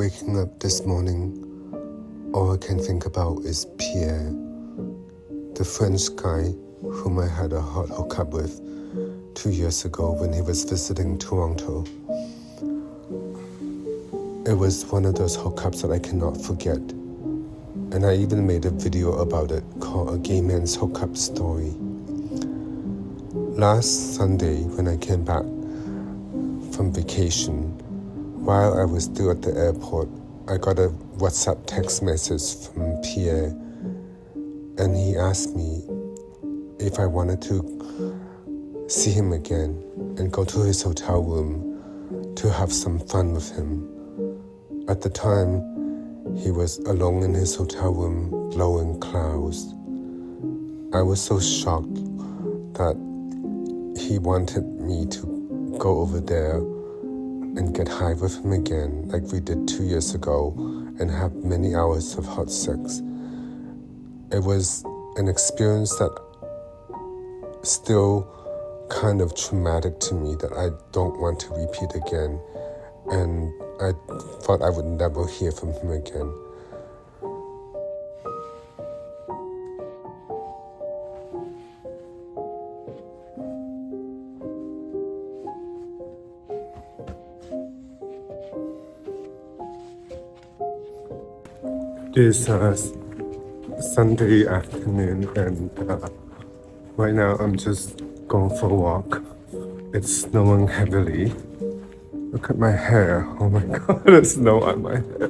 Waking up this morning, all I can think about is Pierre, the French guy whom I had a hot hookup with 2 years ago when he was visiting Toronto. It was one of those hookups that I cannot forget, and I even made a video about it called A Gay Man's Hookup Story. Last Sunday, when I came back from vacation, while I was still at the airport, I got a WhatsApp text message from Pierre, and he asked me if I wanted to see him again and go to his hotel room to have some fun with him. At the time, he was alone in his hotel room blowing clouds. I was so shocked that he wanted me to go over there and get high with him again like we did 2 years ago and have many hours of hot sex. It was an experience that still kind of traumatic to me that I don't want to repeat again, and I thought I would never hear from him again. It is Sunday afternoon, and right now I'm just going for a walk. It's snowing heavily. Look at my hair. Oh my god, there's snow on my hair.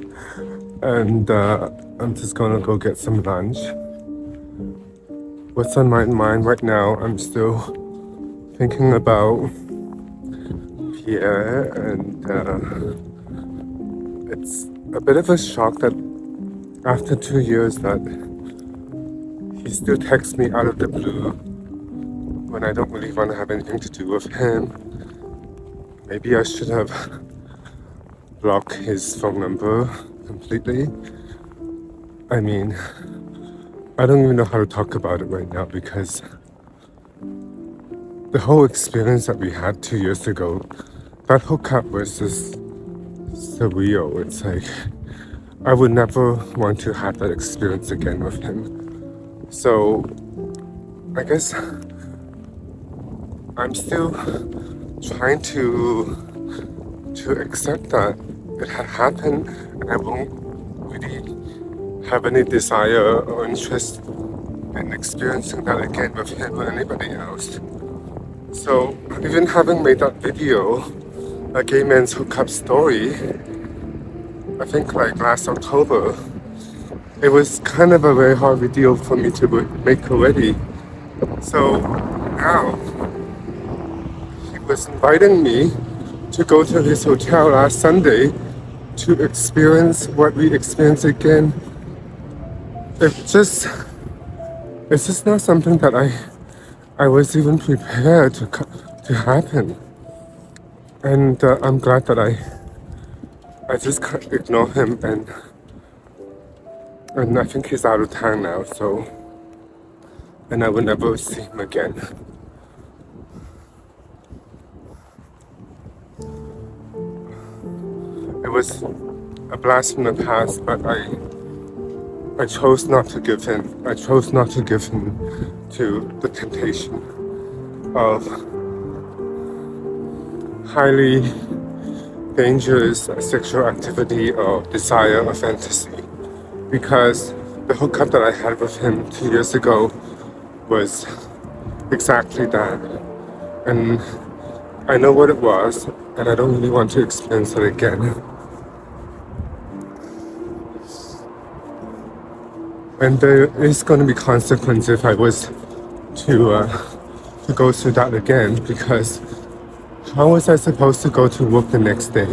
And I'm just gonna go get some lunch. What's on my mind right now, I'm still thinking about Pierre, and it's a bit of a shock that after 2 years that he still texts me out of the blue when I don't really want to have anything to do with him. Maybe I should have blocked his phone number completely. I mean, I don't even know how to talk about it right now because the whole experience that we had 2 years ago, that hookup was just surreal. It's like, I would never want to have that experience again with him. So, I guess I'm still trying to accept that it had happened, and I won't really have any desire or interest in experiencing that again with him or anybody else. So, even having made that video, A Gay Man's Hookup Story, I think like last October, it was kind of a very hard video for me to make already. So now, he was inviting me to go to his hotel last Sunday to experience what we experienced again. It's just not something that I was even prepared to happen. And I'm glad that I just can't ignore him, and I think he's out of town now, so, and I will never see him again. It was a blast from the past, but I chose not to give in. I chose not to give in to the temptation of highly dangerous sexual activity or desire or fantasy, because the hookup that I had with him 2 years ago was exactly that, and I know what it was, and I don't really want to experience it again. And there is going to be consequence if I was to go through that again, because how was I supposed to go to work the next day?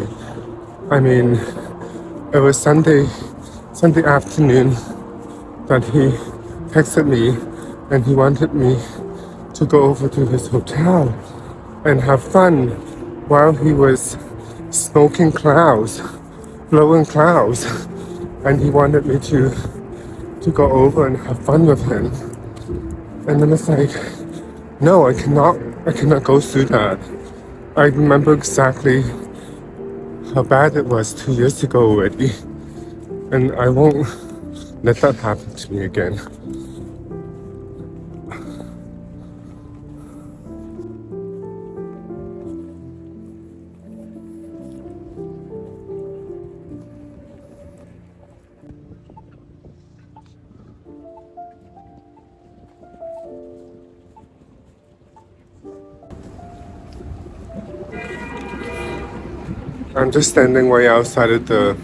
I mean, it was Sunday afternoon that he texted me, and he wanted me to go over to his hotel and have fun while he was smoking clouds, blowing clouds, and he wanted me to go over and have fun with him. And then it's like, no, I cannot go through that. I remember exactly how bad it was 2 years ago already, and I won't let that happen to me again. I'm just standing way outside of the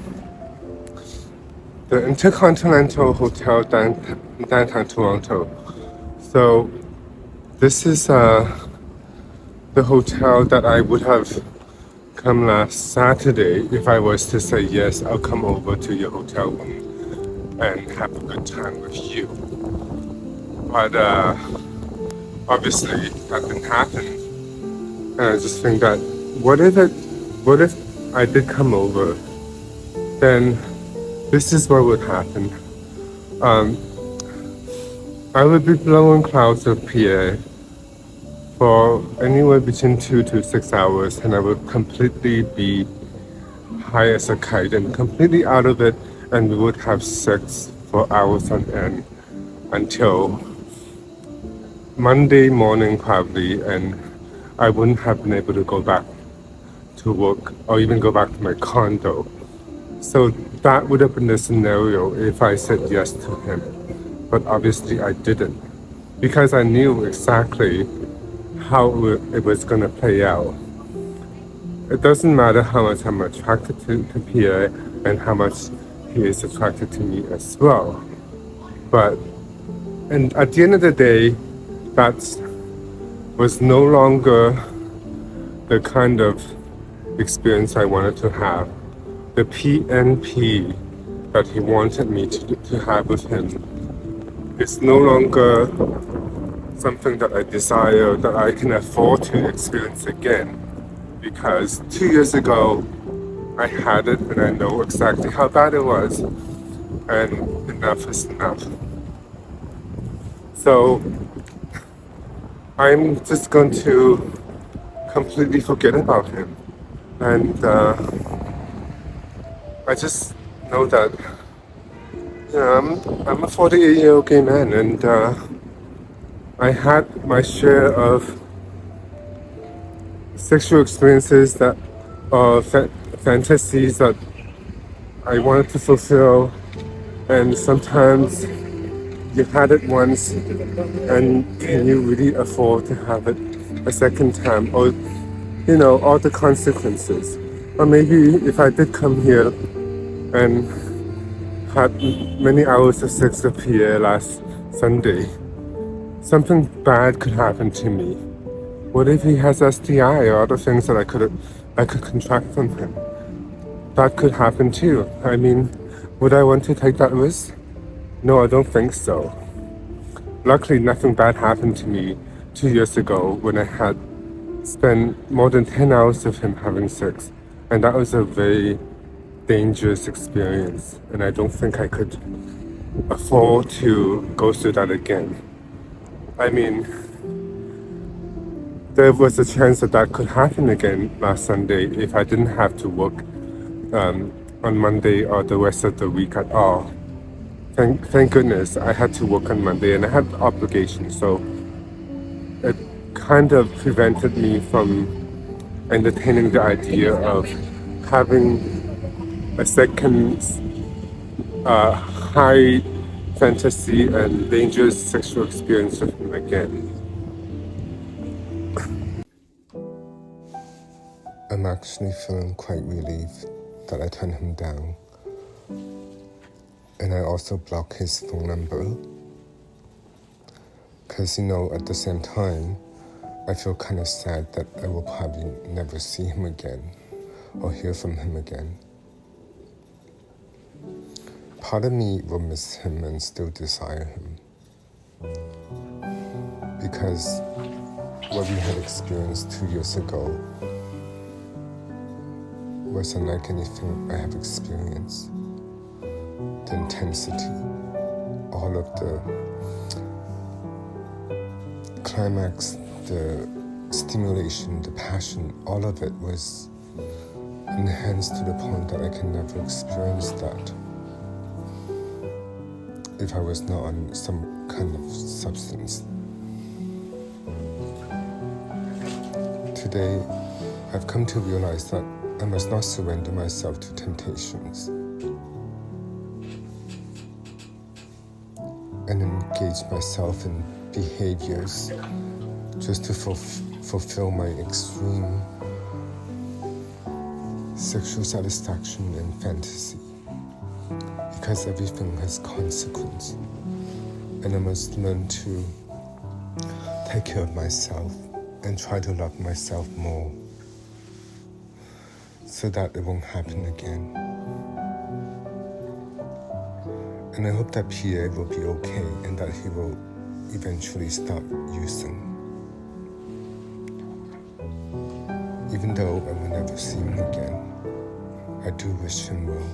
Intercontinental Hotel downtown Toronto. So this is the hotel that I would have come last Saturday if I was to say yes, I'll come over to your hotel room and have a good time with you. But obviously that didn't happen, and I just think that what if I did come over, then this is what would happen. I would be blowing clouds of PA for anywhere between 2 to 6 hours, and I would completely be high as a kite and completely out of it, and we would have sex for hours on end until Monday morning probably, and I wouldn't have been able to go back to work or even go back to my condo. So that would have been the scenario if I said yes to him. But obviously I didn't, because I knew exactly how it was going to play out. It doesn't matter how much I'm attracted to Pierre and how much he is attracted to me as well. And at the end of the day, that was no longer the kind of experience I wanted to have. The PNP that he wanted me to have with him is no longer something that I desire, that I can afford to experience again. Because 2 years ago, I had it and I know exactly how bad it was, and enough is enough. So I'm just going to completely forget about him. And I just know that I'm a 48-year-old gay man, and I had my share of sexual experiences that fantasies that I wanted to fulfill, and sometimes you had it once, and can you really afford to have it a second time, or all the consequences? Or maybe if I did come here and had many hours of sex with Pierre last Sunday, something bad could happen to me. What if he has STI or other things that I could contract from him? That could happen too. I mean, would I want to take that risk? No, I don't think so. Luckily, nothing bad happened to me 2 years ago when I had spent more than 10 hours with him having sex. And that was a very dangerous experience. And I don't think I could afford to go through that again. I mean, there was a chance that could happen again last Sunday if I didn't have to work on Monday or the rest of the week at all. Thank goodness I had to work on Monday and I had obligations, so it kind of prevented me from entertaining the idea of having a second high fantasy and dangerous sexual experience with him again. I'm actually feeling quite relieved that I turned him down. And I also blocked his phone number. Because, at the same time, I feel kind of sad that I will probably never see him again or hear from him again. Part of me will miss him and still desire him. Because what we had experienced 2 years ago wasn't like anything I have experienced. The intensity, all of the climax, the stimulation, the passion, all of it was enhanced to the point that I can never experience that if I was not on some kind of substance. Today, I've come to realize that I must not surrender myself to temptations and engage myself in behaviors just to fulfill my extreme sexual satisfaction and fantasy, because everything has consequence, and I must learn to take care of myself and try to love myself more so that it won't happen again. And I hope that Pierre will be okay and that he will eventually stop using. Even though I will never see him again, I do wish him well.